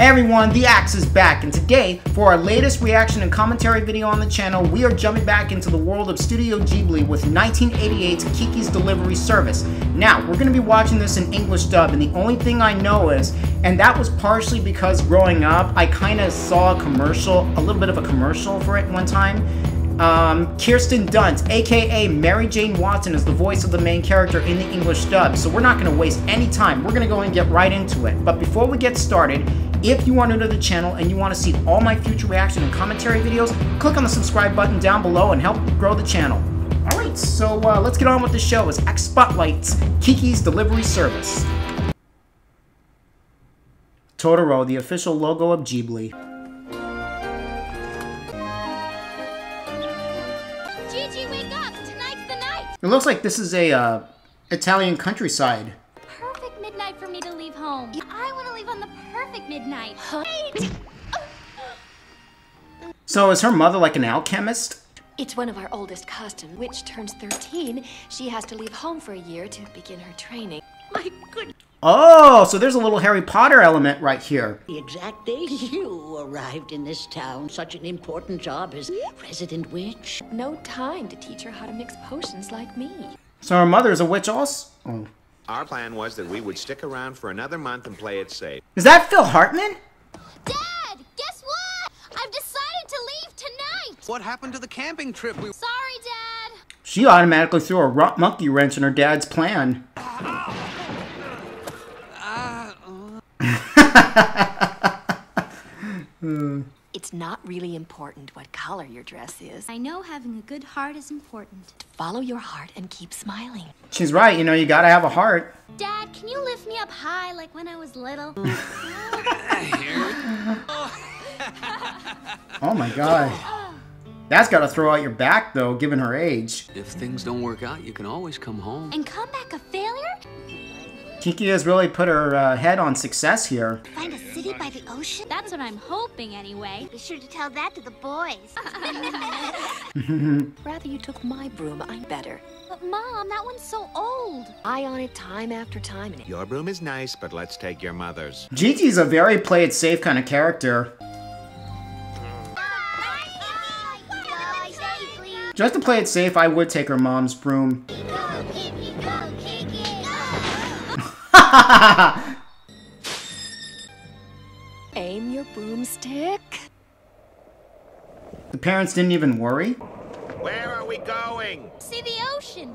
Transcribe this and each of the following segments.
Hey everyone, the Axe is back, and today, for our latest reaction and commentary video on the channel, we are jumping back into the world of Studio Ghibli with 1988's KIKI'S Delivery Service. Now, we're going to be watching this in English dub, and the only thing I know is, and that was partially because growing up, I kind of saw a little bit of a commercial for it one time. Kirsten Dunst, aka Mary Jane Watson, is the voice of the main character in the English dub, so we're not going to waste any time. We're going to go and get right into it. But before we get started, if you are new to the channel and you want to see all my future reaction and commentary videos, click on the subscribe button down below and help grow the channel. Alright, so let's get on with the show as X spotlights KIKI'S Delivery Service. Totoro, the official logo of Ghibli. Gigi, wake up! Tonight's the night! It looks like this is a Italian countryside. Perfect midnight for me to leave home. I want to leave on the perfect midnight. Wait! So is her mother like an alchemist? It's one of our oldest customs. Which turns 13, she has to leave home for a year to begin her training. My good. Oh, so there's a little Harry Potter element right here. The exact day you arrived in this town, such an important job as resident witch. No time to teach her how to mix potions like me. So her mother is a witch also? Oh. Our plan was that we would stick around for another month and play it safe. Is that Phil Hartman? Dad, guess what? I've decided to leave tonight! What happened to the camping trip? Sorry, Dad. She automatically threw a monkey wrench in her dad's plan. It's not really important what color your dress is. I know having a good heart is important. Follow your heart and keep smiling. She's right, you know, you gotta have a heart. Dad, can you lift me up high like when I was little? Oh my god. That's gotta throw out your back though, given her age. If things don't work out, you can always come home. And come back a failure? Kiki has really put her head on success here. Find a city by the ocean? That's what I'm hoping anyway. Be sure to tell that to the boys. Rather you took my broom, I'm better. But Mom, that one's so old. Eye on it time after time. And Your broom is nice, but let's take your mother's. Gigi's a very play it safe kind of character. Just to play it safe, I would take her mom's broom. aim your broomstick. The parents didn't even worry. Where are we going? See the ocean.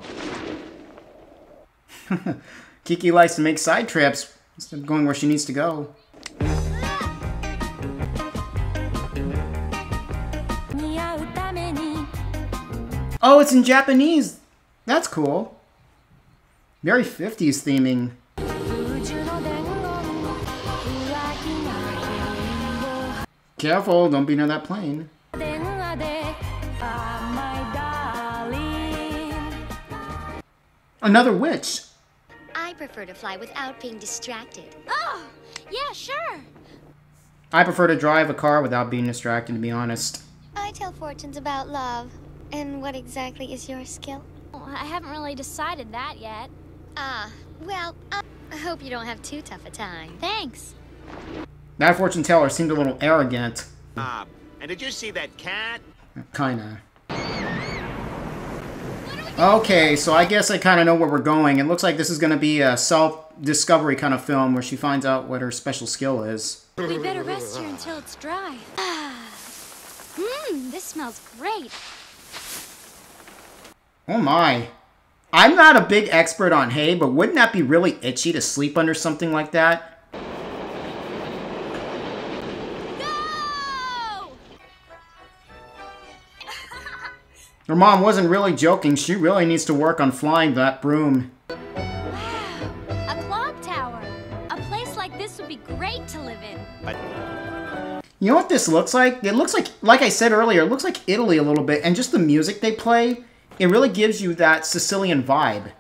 Kiki likes to make side trips instead of going where she needs to go. Oh, it's in Japanese. That's cool. Very 50s theming. Careful, don't be near that plane. Another witch. I prefer to fly without being distracted. Oh, yeah, sure. I prefer to drive a car without being distracted, to be honest. I tell fortunes about love. And what exactly is your skill? Well, I haven't really decided that yet. Well, I hope you don't have too tough a time. Thanks. That fortune teller seemed a little arrogant. And did you see that cat? Kinda. Okay, so I guess I kind of know where we're going. It looks like this is going to be a self-discovery kind of film where she finds out what her special skill is. We better rest here until it's dry. This smells great. Oh my. I'm not a big expert on hay, but wouldn't that be really itchy to sleep under something like that? Go! Her mom wasn't really joking. She really needs to work on flying that broom. Wow, a clock tower. A place like this would be great to live in. You know what this looks like? It looks like I said earlier, it looks like Italy a little bit, and just the music they play, it really gives you that Sicilian vibe.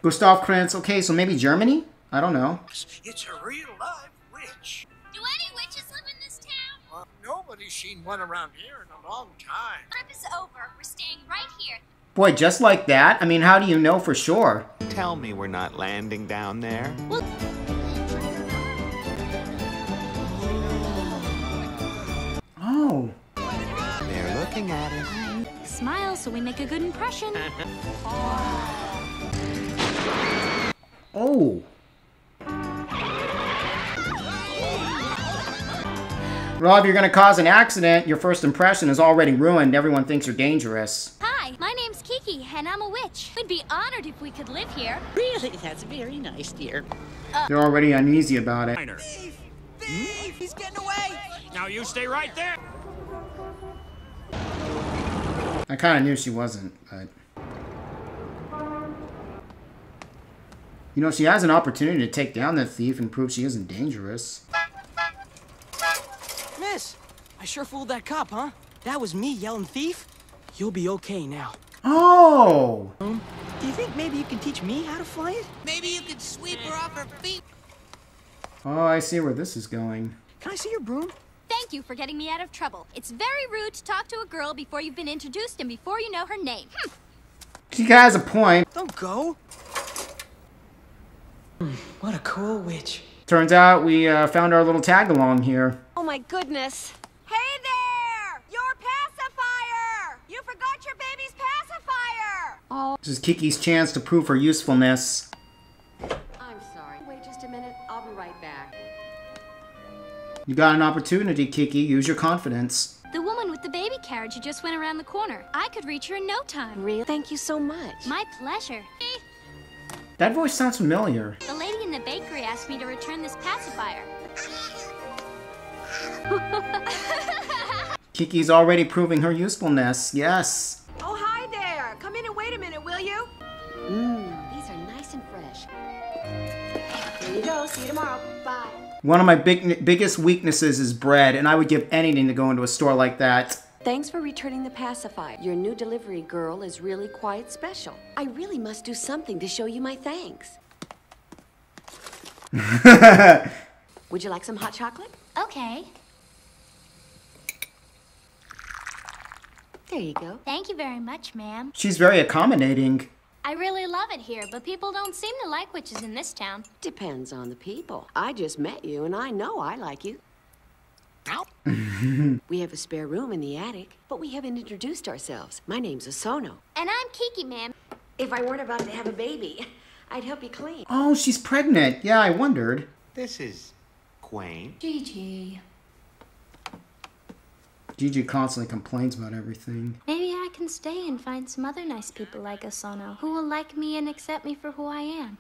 Gustav Krantz, okay, so maybe Germany? I don't know. It's a real live witch. Do any witches live in this town? Nobody's seen one around here in a long time. Trip is over. We're staying right here. Boy, just like that? I mean, how do you know for sure? Tell me we're not landing down there. Well, Oh. They're looking at us. smile so we make a good impression. Oh. Well, if you're gonna cause an accident, your first impression is already ruined. Everyone thinks you're dangerous. Hi, my name's Kiki, and I'm a witch. We'd be honored if we could live here. Really? That's very nice, dear. They're already uneasy about it. Thief! Thief! He's getting away! Now you stay right there! I kind of knew she wasn't, but... You know, she has an opportunity to take down that thief and prove she isn't dangerous. Miss, I sure fooled that cop, huh? That was me yelling thief. You'll be okay now. Oh! Do you think maybe you can teach me how to fly it? Maybe you could sweep her off her feet. Oh, I see where this is going. Can I see your broom? Thank you for getting me out of trouble. It's very rude to talk to a girl before you've been introduced and before you know her name. She has a point. Don't go. What a cool witch. Turns out we found our little tag-along here. Oh my goodness. Hey there! Your pacifier! You forgot your baby's pacifier! Oh, This is Kiki's chance to prove her usefulness. I'm sorry. Wait just a minute. I'll be right back. You got an opportunity, Kiki. Use your confidence. The woman with the baby carriage who just went around the corner. I could reach her in no time. Really? Thank you so much. My pleasure. That voice sounds familiar. The lady in the bakery asked me to return this pacifier. Kiki's already proving her usefulness. Yes. Oh, hi there! Come in and wait a minute, will you? These are nice and fresh. Here you go. See you tomorrow. Bye. One of my biggest weaknesses is bread, and I would give anything to go into a store like that. Thanks for returning the pacifier. Your new delivery girl is really quite special. I really must do something to show you my thanks. Would you like some hot chocolate? Okay. There you go. Thank you very much, ma'am. She's very accommodating. I really love it here, but people don't seem to like witches in this town. Depends on the people. I just met you, and I know I like you. We have a spare room in the attic, but we haven't introduced ourselves. My name's Osono. And I'm Kiki, ma'am. If I weren't about to have a baby, I'd help you clean. Oh, she's pregnant. Yeah, I wondered. This is quaint. Gigi. Gigi constantly complains about everything. Maybe I can stay and find some other nice people like Osono who will like me and accept me for who I am.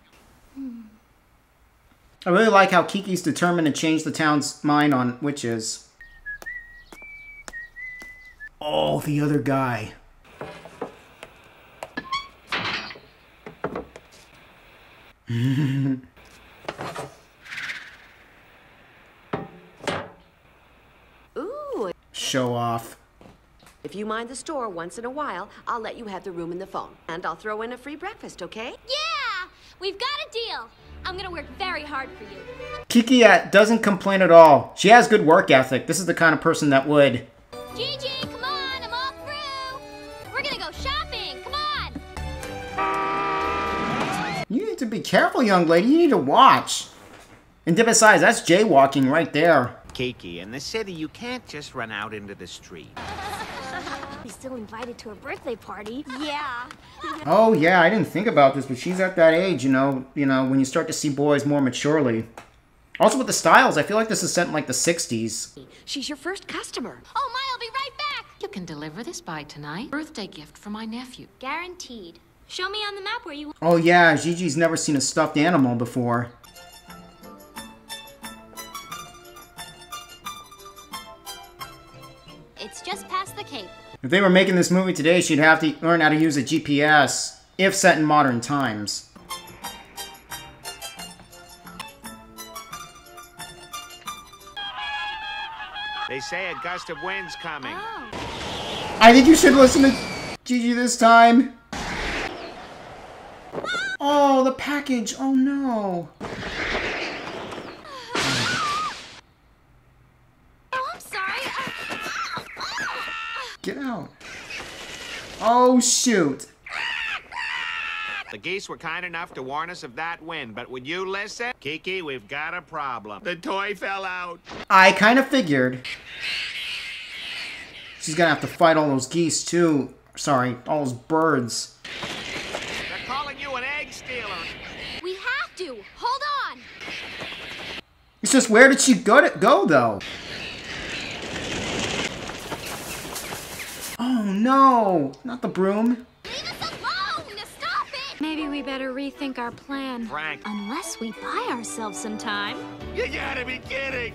I really like how Kiki's determined to change the town's mind on witches. Oh, the other guy. Ooh. Show off. If you mind the store once in a while, I'll let you have the room and the phone. And I'll throw in a free breakfast, okay? Yeah! We've got a deal! I'm gonna work very hard for you. Kiki doesn't complain at all. She has good work ethic. This is the kind of person that would. Gigi, come on, I'm all through! We're gonna go shopping, come on! You need to be careful, young lady. You need to watch. And besides, that's jaywalking right there. Kiki, in the city, you can't just run out into the street. He's still invited to a birthday party. Yeah. Oh yeah, I didn't think about this, but she's at that age, you know, when you start to see boys more maturely. Also with the styles, I feel like this is set in like the 60s. She's your first customer. Oh my, I'll be right back! You can deliver this by tonight. Birthday gift for my nephew. Guaranteed. Show me on the map where you... Oh yeah, Gigi's never seen a stuffed animal before. It's just past the Cape. If they were making this movie today, she'd have to learn how to use a GPS, if set in modern times. They say a gust of wind's coming. Oh. I think you should listen to Gigi this time. Oh, the package. Oh no. Oh, I'm sorry. Get out. Oh shoot. The geese were kind enough to warn us of that wind, but would you listen? Kiki, we've got a problem. The toy fell out. I kind of figured. She's gonna have to fight all those geese too. Sorry, all those birds. They're calling you an egg stealer. We have to. Hold on. It's just, where did she go though? Oh no, not the broom. Leave us alone. Stop it. Maybe we better rethink our plan. Frank. Unless we buy ourselves some time. You gotta be kidding.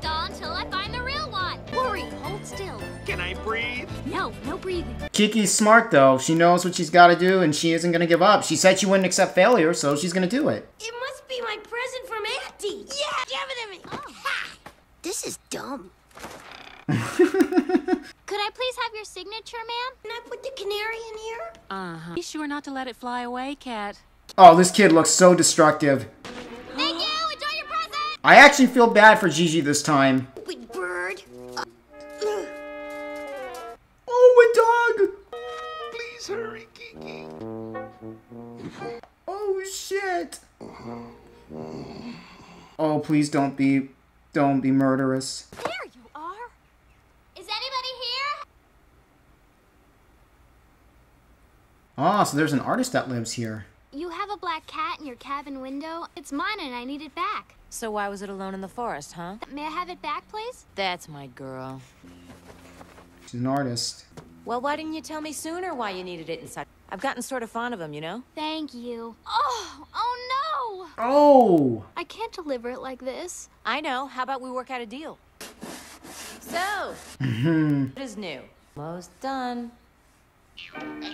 Doll until I find the real one. Worry, hold still. Can I breathe? No breathing. Kiki's smart though. She knows what she's got to do, and she isn't gonna give up. She said she wouldn't accept failure, so she's gonna do it. It must be my present from Auntie. Yeah, give it to me. Oh. Ha! This is dumb. Could I please have your signature, ma'am? Can I put the canary in here? Uh-huh. Be sure not to let it fly away, Cat. Oh, this kid looks so destructive. Thank you. Enjoy your present. I actually feel bad for Gigi this time. Stupid bird. Oh, a dog! Please hurry, Kiki. Oh shit! Oh, please don't be murderous. There you are. Is anybody here? Ah, so there's an artist that lives here. You have a black cat in your cabin window. It's mine and I need it back. So why was it alone in the forest, huh? May I have it back, please? That's my girl. She's an artist. Well, why didn't you tell me sooner why you needed it inside? I've gotten sort of fond of him, you know? Thank you. Oh no! Oh! I can't deliver it like this. I know. How about we work out a deal? So, what is new? Most done.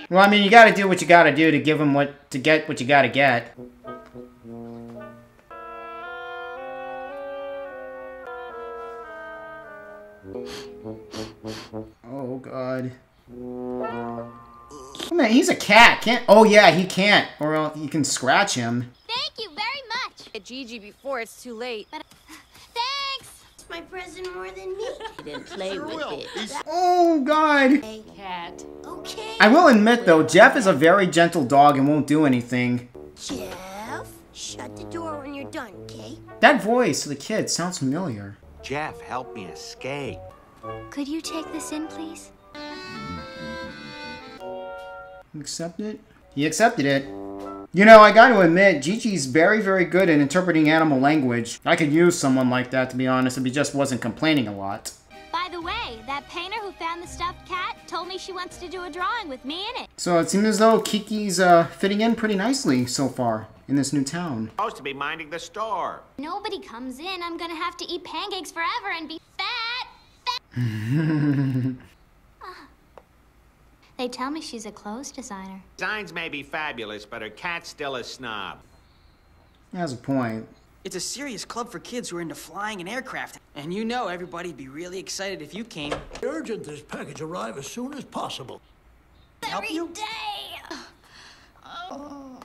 Well, I mean, you gotta do what you gotta do to get what you gotta get. Oh, God. Oh, man, he's a cat. Can't... Oh, yeah, he can't. Or you can scratch him. Thank you very much. Get Gigi before it's too late. Thanks. It's my present more than me. Didn't play with it. Oh, God. Hey, Cat. Okay. I will admit, though, Jeff is a very gentle dog and won't do anything. Jeff, shut the door when you're done, okay? That voice of the kid sounds familiar. Jeff, help me escape. Could you take this in, please? Accept it? He accepted it. You know, I gotta admit, Gigi's very, very good at interpreting animal language. I could use someone like that, to be honest, if he just wasn't complaining a lot. By the way, that painter who found the stuffed cat told me she wants to do a drawing with me in it. So it seems as though Kiki's fitting in pretty nicely so far in this new town. Supposed to be minding the store. Nobody comes in. I'm gonna have to eat pancakes forever and be fat. They tell me she's a clothes designer. Designs may be fabulous, but her cat's still a snob. He has a point. It's a serious club for kids who are into flying and aircraft. And you know everybody'd be really excited if you came. Urgent this package arrive as soon as possible. Help you? Every day. Oh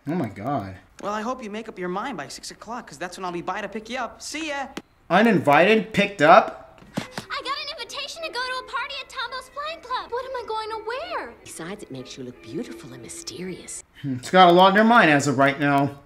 my God. Well, I hope you make up your mind by 6 o'clock, because that's when I'll be by to pick you up. See ya! Uninvited? Picked up? I got an invitation to go to a party at Tombo's Flying Club. What am I going to wear? Besides, it makes you look beautiful and mysterious. It's got a lot in their mind as of right now.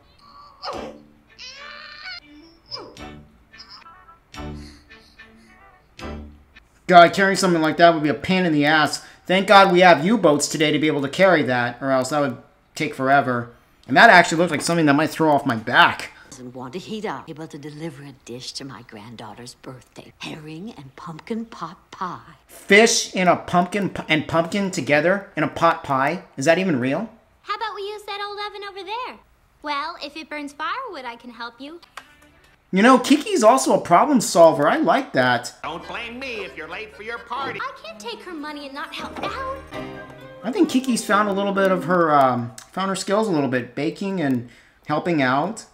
God, carrying something like that would be a pain in the ass. Thank God we have U-boats today to be able to carry that, or else that would take forever. And that actually looked like something that might throw off my back. And want to heat up. Able to deliver a dish to my granddaughter's birthday. Herring and pumpkin pot pie. Fish in a pumpkin and pumpkin together in a pot pie? Is that even real? How about we use that old oven over there? Well, if it burns firewood, I can help you. You know, Kiki's also a problem solver. I like that. Don't blame me if you're late for your party. I can't take her money and not help out. I think Kiki's found a little bit of her, found her skills a little bit. Baking and helping out.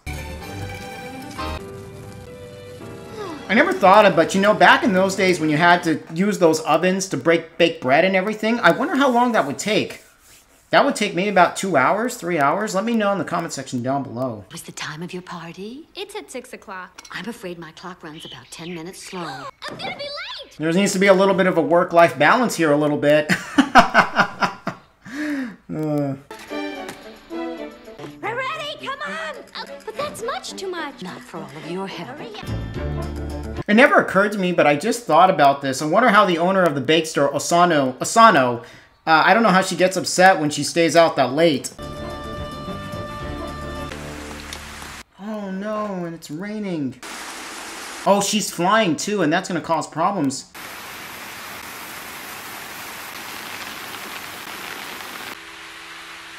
I never thought of, but you know, back in those days when you had to use those ovens to bake bread and everything, I wonder how long that would take. That would take maybe about 2 hours, 3 hours. Let me know in the comment section down below. What's the time of your party? It's at 6 o'clock. I'm afraid my clock runs about 10 minutes slow. I'm gonna be late! There needs to be a little bit of a work-life balance here a little bit. too much. Not for all of your help. It never occurred to me, but I just thought about this. I wonder how the owner of the bake store, Asano, I don't know how she gets upset when she stays out that late. Oh no, and it's raining. Oh, she's flying too, and that's gonna cause problems.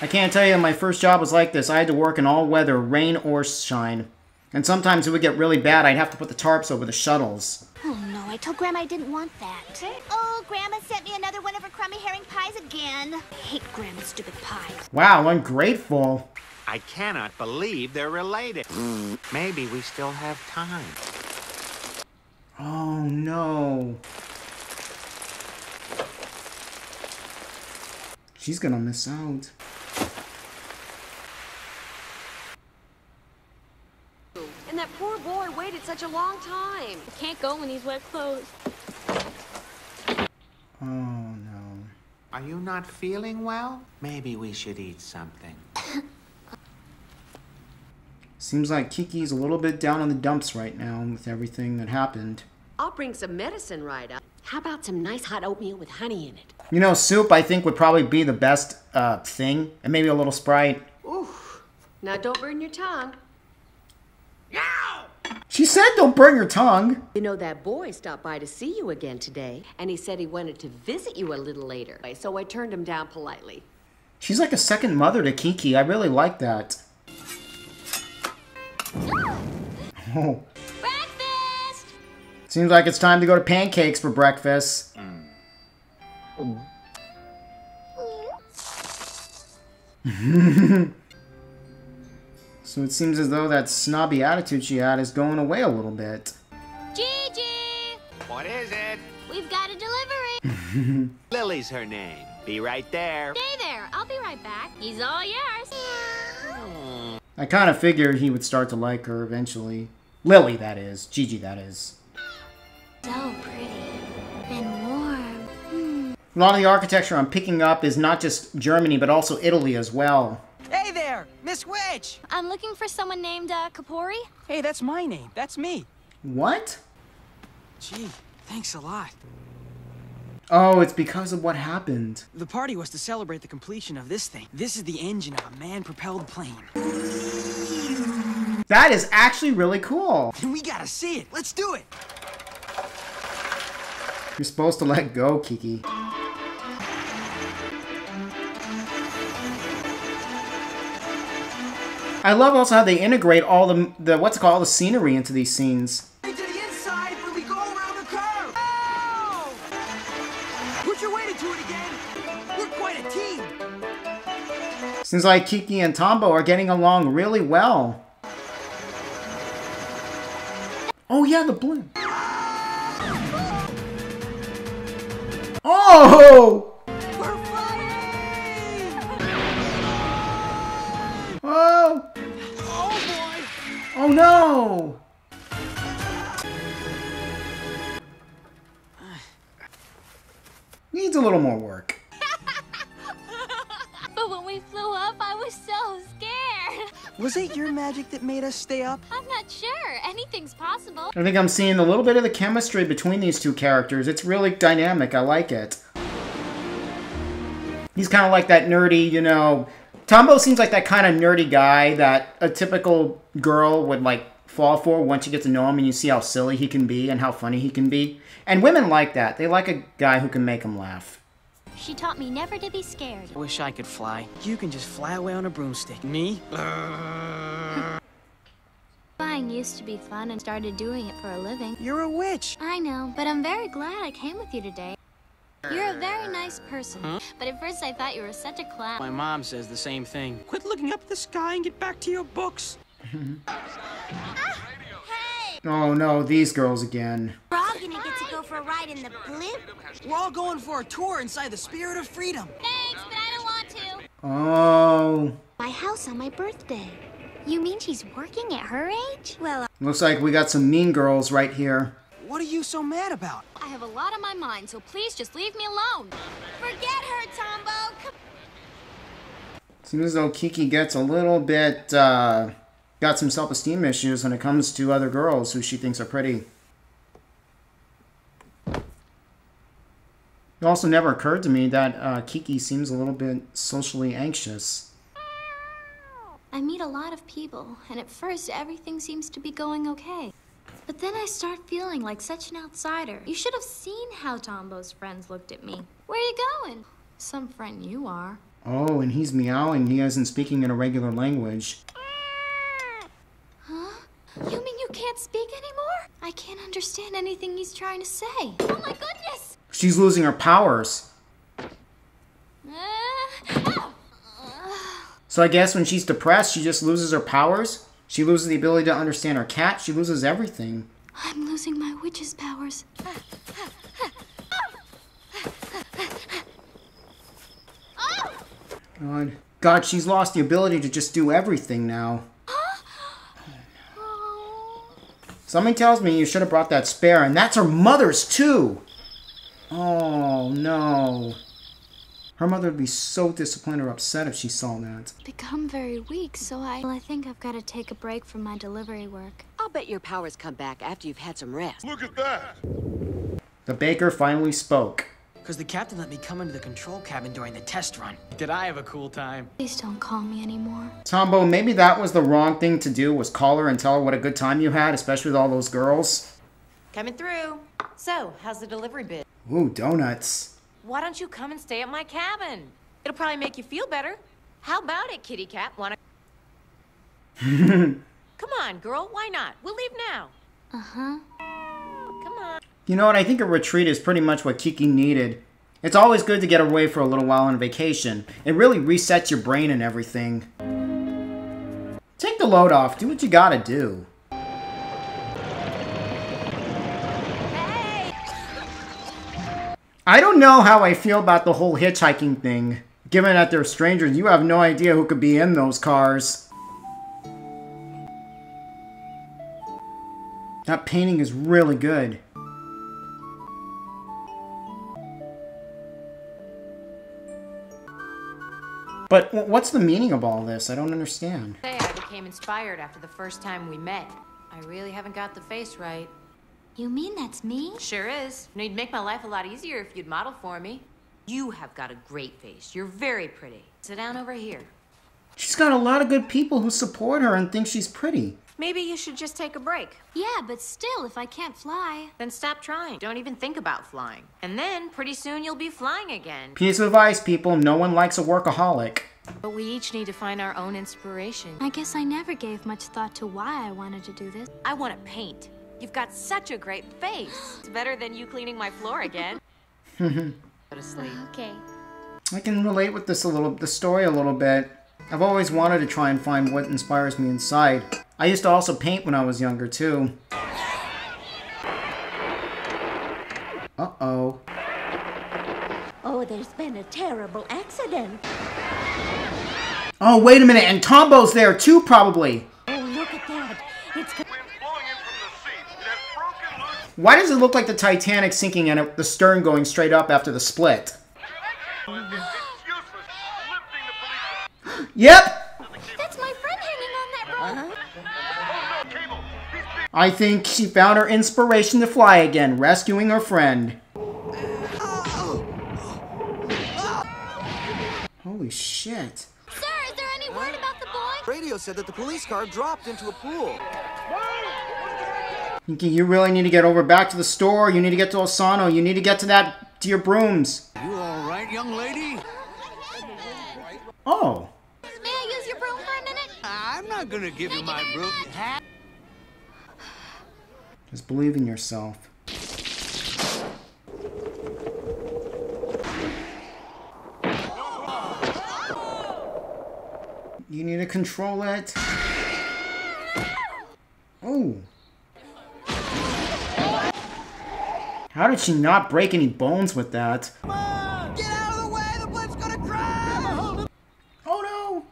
I can't tell you, my first job was like this. I had to work in all weather, rain or shine. And sometimes it would get really bad. I'd have to put the tarps over the shuttles. Oh no, I told Grandma I didn't want that. Oh, Grandma sent me another one of her crummy herring pies again. I hate Grandma's stupid pies. Wow, ungrateful. I cannot believe they're related. Maybe we still have time. Oh no. She's gonna miss out. And that poor boy waited such a long time. Can't go in these wet clothes. Oh no. Are you not feeling well? Maybe we should eat something. Seems like Kiki's a little bit down in the dumps right now with everything that happened. I'll bring some medicine right up. How about some nice hot oatmeal with honey in it? You know, soup I think would probably be the best thing. And maybe a little Sprite. Ooh. Now don't burn your tongue. She said don't burn your tongue. You know, that boy stopped by to see you again today, and he said he wanted to visit you a little later. So I turned him down politely. She's like a second mother to Kiki. I really like that. Oh. Breakfast! Seems like it's time to go to pancakes for breakfast. So it seems as though that snobby attitude she had is going away a little bit. Gigi! What is it? We've got a delivery. Lily's her name. Be right there. Stay there. I'll be right back. He's all yours. I kind of figured he would start to like her eventually. Lily, that is. Gigi, that is. So pretty. And warm. A lot of the architecture I'm picking up is not just Germany, but also Italy as well. Hey there, Miss Witch! I'm looking for someone named, Kapori. Hey, that's my name. That's me. What? Gee, thanks a lot. Oh, it's because of what happened. The party was to celebrate the completion of this thing. This is the engine of a man-propelled plane. That is actually really cool. We gotta see it. Let's do it. You're supposed to let go, Kiki. I love also how they integrate all the what's it called, all the scenery into these scenes. To the inside when we go around the curve. Oh! Put your weight into it again. We're quite a team. Seems like Kiki and Tombo are getting along really well. Oh yeah, the blimp. Oh! We're flying! Oh! Oh boy! Oh no! Needs a little more work. But when we flew up, I was so scared. Was it your magic that made us stay up? I'm not sure. Anything's possible. I think I'm seeing a little bit of the chemistry between these two characters. It's really dynamic. I like it. He's kind of like that nerdy, you know... Tombo seems like that kind of nerdy guy that a typical girl would, like, fall for once you get to know him and you see how silly he can be and how funny he can be. And women like that. They like a guy who can make them laugh. She taught me never to be scared. I wish I could fly. You can just fly away on a broomstick. Me? Flying used to be fun and started doing it for a living. You're a witch. I know, but I'm very glad I came with you today. You're a very nice person, but at first I thought you were such a clown. My mom says the same thing. Quit looking up at the sky and get back to your books. Oh no, these girls again. We're all gonna get to go for a ride in the blimp. We're all going for a tour inside the Spirit of Freedom. Thanks, but I don't want to. Oh. My house on my birthday. You mean she's working at her age? Well, Looks like we got some mean girls right here. What are you so mad about? I have a lot on my mind, so please just leave me alone. Forget her, Tombo. Seems as though Kiki gets a little bit, got got some self-esteem issues when it comes to other girls who she thinks are pretty. It also never occurred to me that Kiki seems a little bit socially anxious. I meet a lot of people, and at first everything seems to be going okay. But then I start feeling like such an outsider. You should have seen how Tombo's friends looked at me. Where are you going? Some friend you are. Oh, and he's meowing. He isn't speaking in a regular language. Huh? You mean you can't speak anymore? I can't understand anything he's trying to say. Oh my goodness! She's losing her powers. So I guess when she's depressed, she just loses her powers? She loses the ability to understand her cat? She loses everything. I'm losing my witch's powers. God, she's lost the ability to just do everything now. Something tells me you should have brought that spare, and that's her mother's too! Oh, no. Her mother would be so disappointed or upset if she saw that. Become very weak, so I think I've got to take a break from my delivery work. I'll bet your powers come back after you've had some rest. Look at that! The baker finally spoke. Because the captain let me come into the control cabin during the test run. Did I have a cool time? Please don't call me anymore. Tombo, maybe that was the wrong thing to do, was call her and tell her what a good time you had, especially with all those girls. Coming through. So, how's the delivery bit? Ooh, donuts. Why don't you come and stay at my cabin? It'll probably make you feel better. How about it, kitty cat? Wanna... Come on, girl. Why not? We'll leave now. Uh-huh. Come on. You know what? I think a retreat is pretty much what Kiki needed. It's always good to get away for a little while on vacation. It really resets your brain and everything. Take the load off. Do what you gotta do. I don't know how I feel about the whole hitchhiking thing. Given that they're strangers, you have no idea who could be in those cars. That painting is really good. But what's the meaning of all this? I don't understand. Say I became inspired after the first time we met. I really haven't got the face right. You mean that's me? Sure is. You know, you'd make my life a lot easier if you'd model for me. You have got a great face. You're very pretty. Sit down over here. She's got a lot of good people who support her and think she's pretty. Maybe you should just take a break. Yeah, but still, if I can't fly... Then stop trying. Don't even think about flying. And then, pretty soon, you'll be flying again. Piece of advice, people. No one likes a workaholic. But we each need to find our own inspiration. I guess I never gave much thought to why I wanted to do this. I want to paint. You've got such a great face. It's better than you cleaning my floor again. Go to sleep. Okay. I can relate with this the story a little bit. I've always wanted to try and find what inspires me inside. I used to also paint when I was younger, too. Uh-oh. Oh, there's been a terrible accident. Oh, wait a minute, and Tombo's there, too, probably. Oh, look at that. It's... Why does it look like the Titanic sinking and the stern going straight up after the split? Yep! That's my friend hanging on that rope! I think she found her inspiration to fly again, rescuing her friend. Holy shit. Sir, is there any word about the boy? Radio said that the police car dropped into a pool. You really need to get over back to the store. You need to get to Osano. You need to get to your brooms. You all right, young lady? Oh. May I use your broom for a minute? I'm not gonna give you my broom. Just believe in yourself. You need to control it. Oh. How did she not break any bones with that? Come on! Get out of the way! The blimp's gonna crash! Oh no!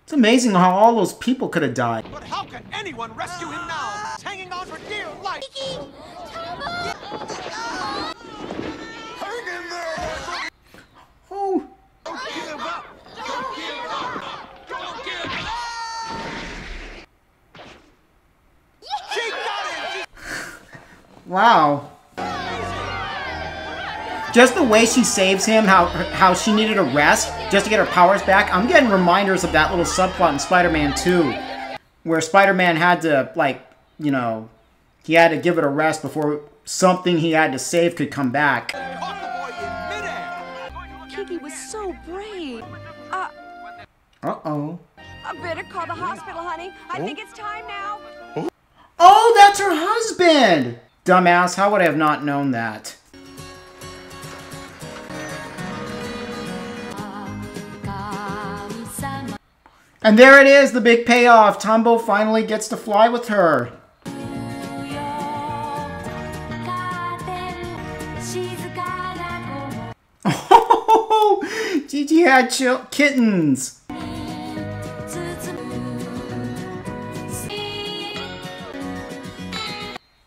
It's amazing how all those people could have died. But how can anyone rescue him now? He's hanging on for dear life. Kiki! Hang in there! Oh. Don't give up! Don't give up! Don't give up! She got him! Wow. Just the way she saves him, how she needed a rest just to get her powers back. I'm getting reminders of that little subplot in Spider-Man 2, where Spider-Man had to, like, you know, he had to give it a rest before something he had to save could come back. Kiki was so brave. Uh-oh. I better call the hospital, honey. I think it's time now. Oh, that's her husband! Dumbass, how would I have not known that? And there it is, the big payoff. Tombo finally gets to fly with her. Oh, Gigi had kittens.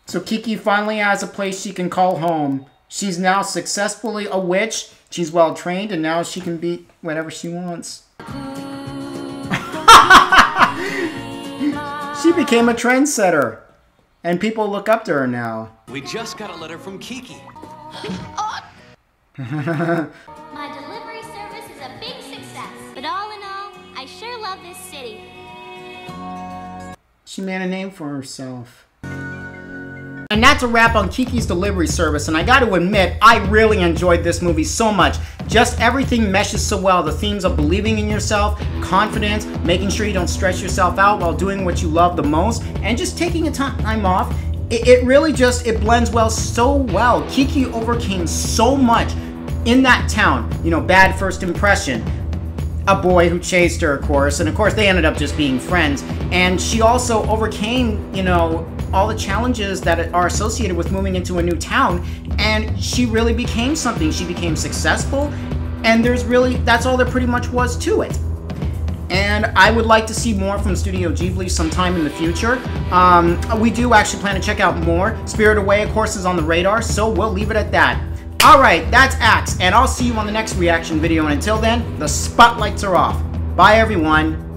So Kiki finally has a place she can call home. She's now successfully a witch. She's well trained, and now she can be whatever she wants. She became a trendsetter, and people look up to her now. We just got a letter from Kiki. My delivery service is a big success. But all in all, I sure love this city. She made a name for herself. And that's a wrap on Kiki's Delivery Service, and I gotta admit, I really enjoyed this movie so much. Just everything meshes so well. The themes of believing in yourself, confidence, making sure you don't stress yourself out while doing what you love the most, and just taking a time off. It really just, it blends well so well. Kiki overcame so much in that town. You know, bad first impression. A boy who chased her, of course, and of course they ended up just being friends. And she also overcame, you know, all the challenges that are associated with moving into a new town, and she really became something. She became successful, and that's all there pretty much was to it. And I would like to see more from Studio Ghibli sometime in the future. We do actually plan to check out more. Spirited Away, of course, is on the radar, so we'll leave it at that. Alright, that's Axe, and I'll see you on the next reaction video, and until then, the spotlights are off. Bye, everyone.